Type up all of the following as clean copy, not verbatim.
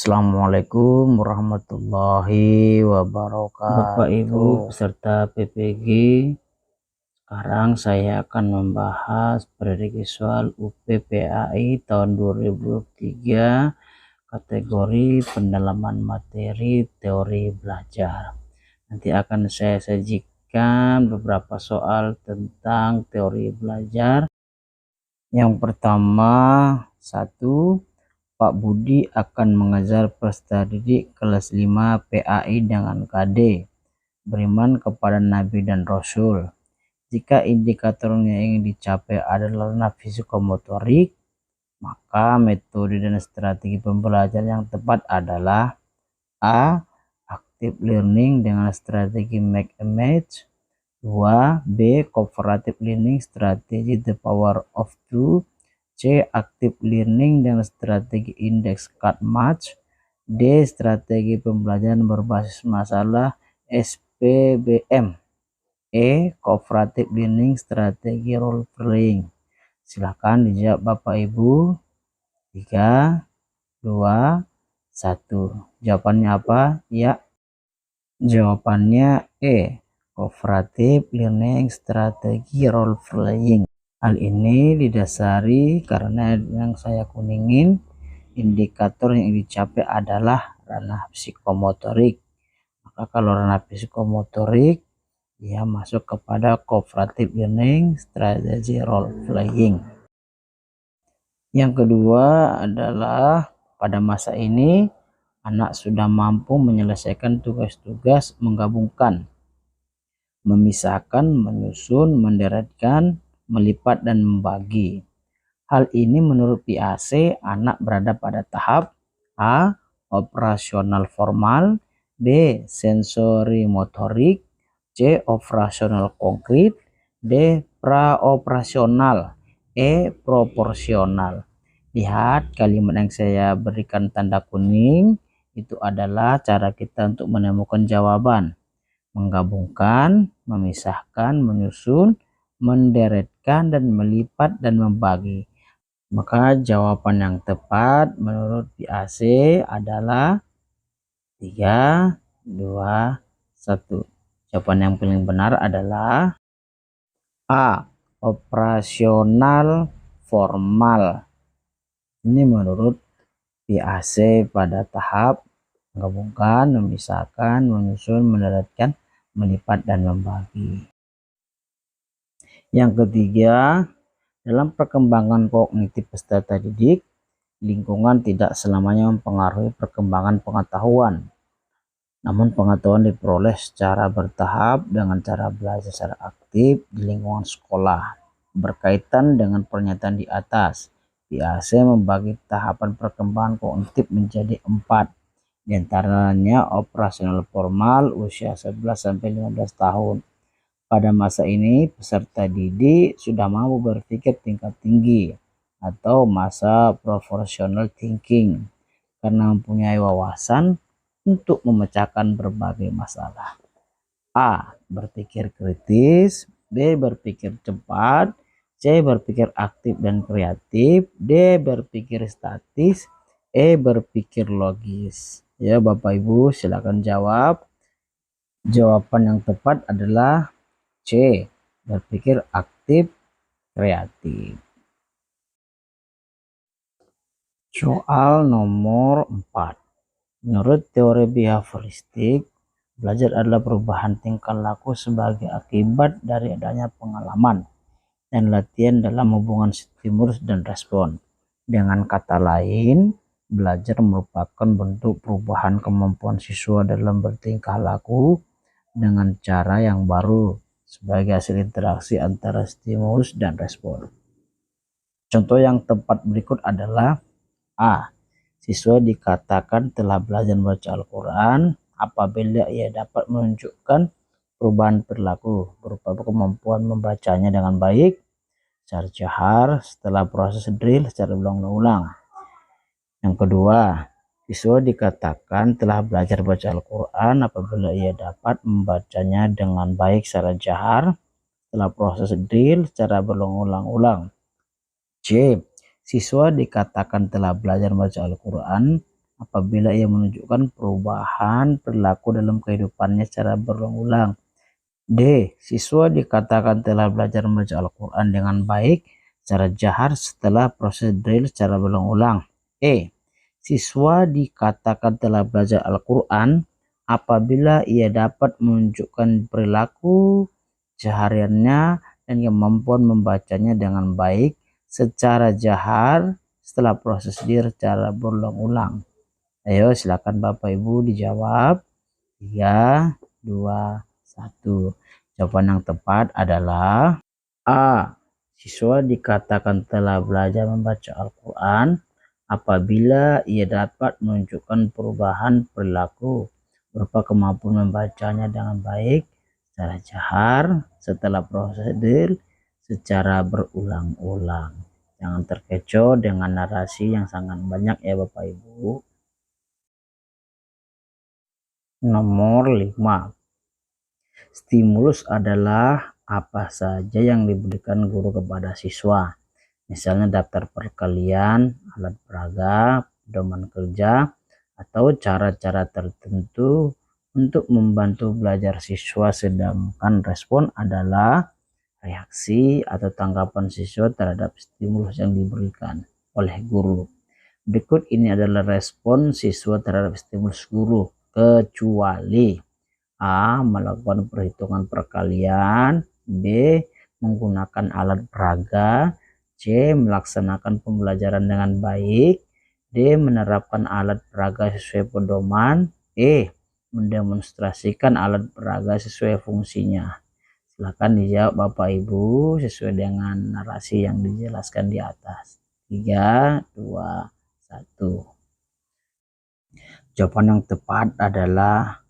Assalamualaikum warahmatullahi Bapak Ibu wabarakatuh. peserta PPG, sekarang saya akan membahas Proyek Visual UPPAI tahun 2023 kategori pendalaman materi teori belajar. Nanti akan saya sajikan beberapa soal tentang teori belajar. Yang pertama, 1. Pak Budi akan mengajar peserta didik kelas 5 PAI dengan KD beriman kepada Nabi dan Rasul. Jika indikatornya yang dicapai adalah ranah fisikomotorik, maka metode dan strategi pembelajaran yang tepat adalah A. Active learning dengan strategi make a match. 2. B. Cooperative learning strategi the power of 2. C. Active learning dengan strategi index card match. D. Strategi pembelajaran berbasis masalah SPBM. E. Cooperative learning strategi role playing. Silahkan dijawab Bapak Ibu. 3, 2, 1. Jawabannya apa? Ya, jawabannya E. Cooperative learning strategi role playing. Hal ini didasari karena yang saya kuningin indikator yang dicapai adalah ranah psikomotorik. Maka kalau ranah psikomotorik, dia masuk kepada cooperative learning strategi role playing. Yang kedua adalah pada masa ini anak sudah mampu menyelesaikan tugas-tugas menggabungkan, memisahkan, menyusun, menderetkan, melipat, dan membagi. Hal ini menurut PAC anak berada pada tahap A. Operasional formal, B. Sensori motorik, C. Operasional konkret, D. Praoperasional, E. Proporsional. Lihat kalimat yang saya berikan tanda kuning, itu adalah cara kita untuk menemukan jawaban. Menggabungkan, memisahkan, menyusun, menderetkan, dan melipat dan membagi. Maka jawaban yang tepat menurut PAC adalah 3, 2, 1. Jawaban yang paling benar adalah A. Operasional formal. Ini menurut PAC pada tahap menggabungkan, memisahkan, menyusun, menderetkan, melipat, dan membagi. Yang ketiga, dalam perkembangan kognitif peserta didik, lingkungan tidak selamanya mempengaruhi perkembangan pengetahuan. Namun pengetahuan diperoleh secara bertahap dengan cara belajar secara aktif di lingkungan sekolah. Berkaitan dengan pernyataan di atas, PAC membagi tahapan perkembangan kognitif menjadi 4. Di antaranya operasional formal usia 11-15 tahun. Pada masa ini, peserta didik sudah mampu berpikir tingkat tinggi atau masa professional thinking karena mempunyai wawasan untuk memecahkan berbagai masalah. A. Berpikir kritis, B. Berpikir cepat, C. Berpikir aktif dan kreatif, D. Berpikir statis, E. Berpikir logis. Ya Bapak Ibu, silakan jawab. Jawaban yang tepat adalah C. Berpikir aktif kreatif. Soal nomor 4. Menurut teori behavioristik, belajar adalah perubahan tingkah laku sebagai akibat dari adanya pengalaman dan latihan dalam hubungan stimulus dan respon. Dengan kata lain, belajar merupakan bentuk perubahan kemampuan siswa dalam bertingkah laku dengan cara yang baru sebagai hasil interaksi antara stimulus dan respon. Contoh yang tepat berikut adalah A. Siswa dikatakan telah belajar membaca Al-Quran apabila ia dapat menunjukkan perubahan perilaku berupa kemampuan membacanya dengan baik secara jahar setelah proses drill secara berulang-ulang. Yang kedua, siswa dikatakan telah belajar baca Al-Quran apabila ia dapat membacanya dengan baik secara jahar setelah proses drill secara berulang-ulang. C. Siswa dikatakan telah belajar membaca Al-Quran apabila ia menunjukkan perubahan perilaku dalam kehidupannya secara berulang-ulang. D. Siswa dikatakan telah belajar membaca Al-Quran dengan baik secara jahar setelah proses drill secara berulang-ulang. E. Siswa dikatakan telah belajar Al-Quran apabila ia dapat menunjukkan perilaku sehariannya dan kemampuan membacanya dengan baik secara jahar setelah proses drill secara berulang-ulang. Ayo silakan Bapak Ibu dijawab. 3, 2, 1. Jawaban yang tepat adalah A. Siswa dikatakan telah belajar membaca Al-Quran apabila ia dapat menunjukkan perubahan perilaku berupa kemampuan membacanya dengan baik secara jahar setelah prosedur secara berulang-ulang. Jangan terkecoh dengan narasi yang sangat banyak ya Bapak Ibu. Nomor 5. Stimulus adalah apa saja yang diberikan guru kepada siswa. Misalnya daftar perkalian, alat peraga, pedoman kerja, atau cara-cara tertentu untuk membantu belajar siswa, sedangkan respon adalah reaksi atau tanggapan siswa terhadap stimulus yang diberikan oleh guru. Berikut ini adalah respon siswa terhadap stimulus guru, kecuali A. Melakukan perhitungan perkalian, B. Menggunakan alat peraga, C. Melaksanakan pembelajaran dengan baik, D. Menerapkan alat peraga sesuai pedoman, E. Mendemonstrasikan alat peraga sesuai fungsinya. Silakan dijawab Bapak Ibu sesuai dengan narasi yang dijelaskan di atas. 3, 2, 1. Jawaban yang tepat adalah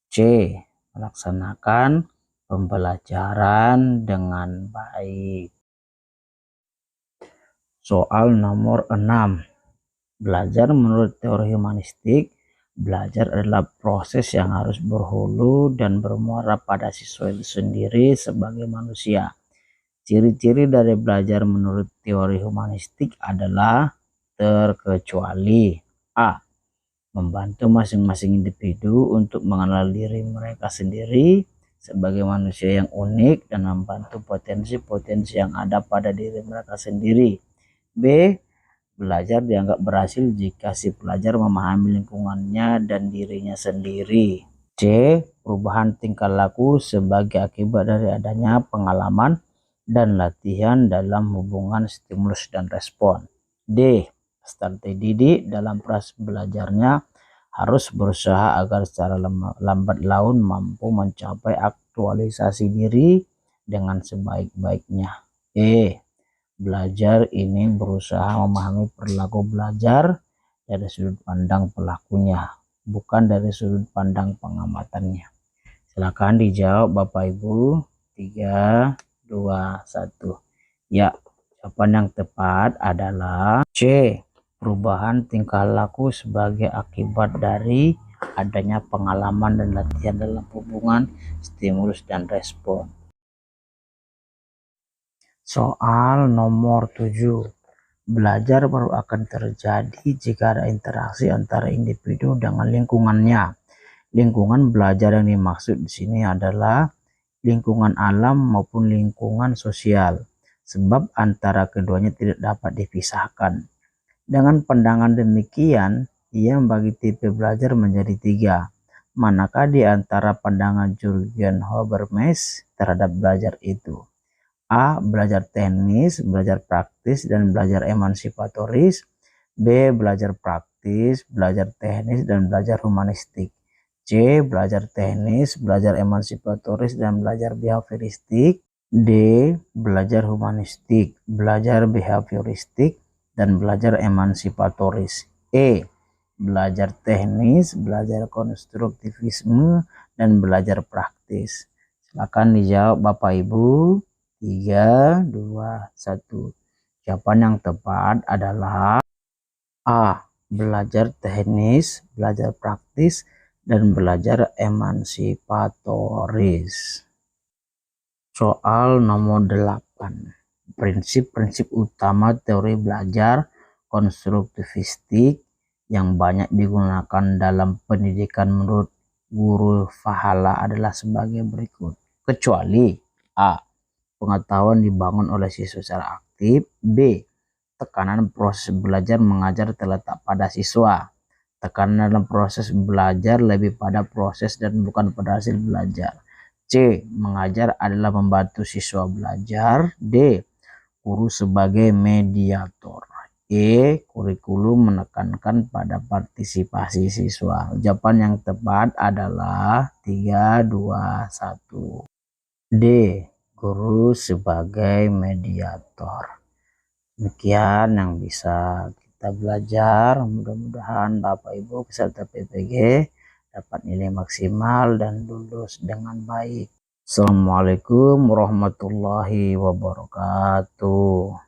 C. Melaksanakan pembelajaran dengan baik. Soal nomor 6. Belajar menurut teori humanistik. Belajar adalah proses yang harus berhulu dan bermuara pada siswa itu sendiri sebagai manusia. Ciri-ciri dari belajar menurut teori humanistik adalah terkecuali A. Membantu masing-masing individu untuk mengenal diri mereka sendiri sebagai manusia yang unik dan membantu potensi-potensi yang ada pada diri mereka sendiri. B. Belajar dianggap berhasil jika si pelajar memahami lingkungannya dan dirinya sendiri. C. Perubahan tingkah laku sebagai akibat dari adanya pengalaman dan latihan dalam hubungan stimulus dan respon. D. Peserta didik dalam proses belajarnya harus berusaha agar secara lambat laun mampu mencapai aktualisasi diri dengan sebaik-baiknya. E. Belajar ini berusaha memahami perilaku belajar dari sudut pandang pelakunya, bukan dari sudut pandang pengamatannya. Silakan dijawab Bapak Ibu. 3, 2, 1. Ya, jawaban yang tepat adalah C. Perubahan tingkah laku sebagai akibat dari adanya pengalaman dan latihan dalam hubungan stimulus dan respon. Soal nomor 7. Belajar baru akan terjadi jika ada interaksi antara individu dengan lingkungannya. Lingkungan belajar yang dimaksud di sini adalah lingkungan alam maupun lingkungan sosial, sebab antara keduanya tidak dapat dipisahkan. Dengan pandangan demikian, ia membagi tipe belajar menjadi 3. Manakah di antara pandangan Jürgen Habermas terhadap belajar itu? A. Belajar teknis, belajar praktis, dan belajar emansipatoris. B. Belajar praktis, belajar teknis, dan belajar humanistik. C. Belajar teknis, belajar emansipatoris, dan belajar behavioristik. D. Belajar humanistik, belajar behavioristik, dan belajar emansipatoris. E. Belajar teknis, belajar konstruktivisme, dan belajar praktis. Silakan dijawab Bapak Ibu. 3, 2, 1. Jawaban yang tepat adalah A. Belajar teknis, belajar praktis, dan belajar emansipatoris. Soal nomor 8. Prinsip-prinsip utama teori belajar konstruktivistik yang banyak digunakan dalam pendidikan menurut guru Fahala adalah sebagai berikut. Kecuali A. Pengetahuan dibangun oleh siswa secara aktif. B. Tekanan proses belajar mengajar terletak pada siswa. Tekanan dalam proses belajar lebih pada proses dan bukan pada hasil belajar. C. Mengajar adalah membantu siswa belajar. D. Guru sebagai mediator. E. Kurikulum menekankan pada partisipasi siswa. Jawaban yang tepat adalah 3, 2, 1. D. Guru sebagai mediator. Demikian yang bisa kita belajar. Mudah-mudahan Bapak Ibu peserta PPG dapat nilai maksimal dan lulus dengan baik. Assalamualaikum warahmatullahi wabarakatuh.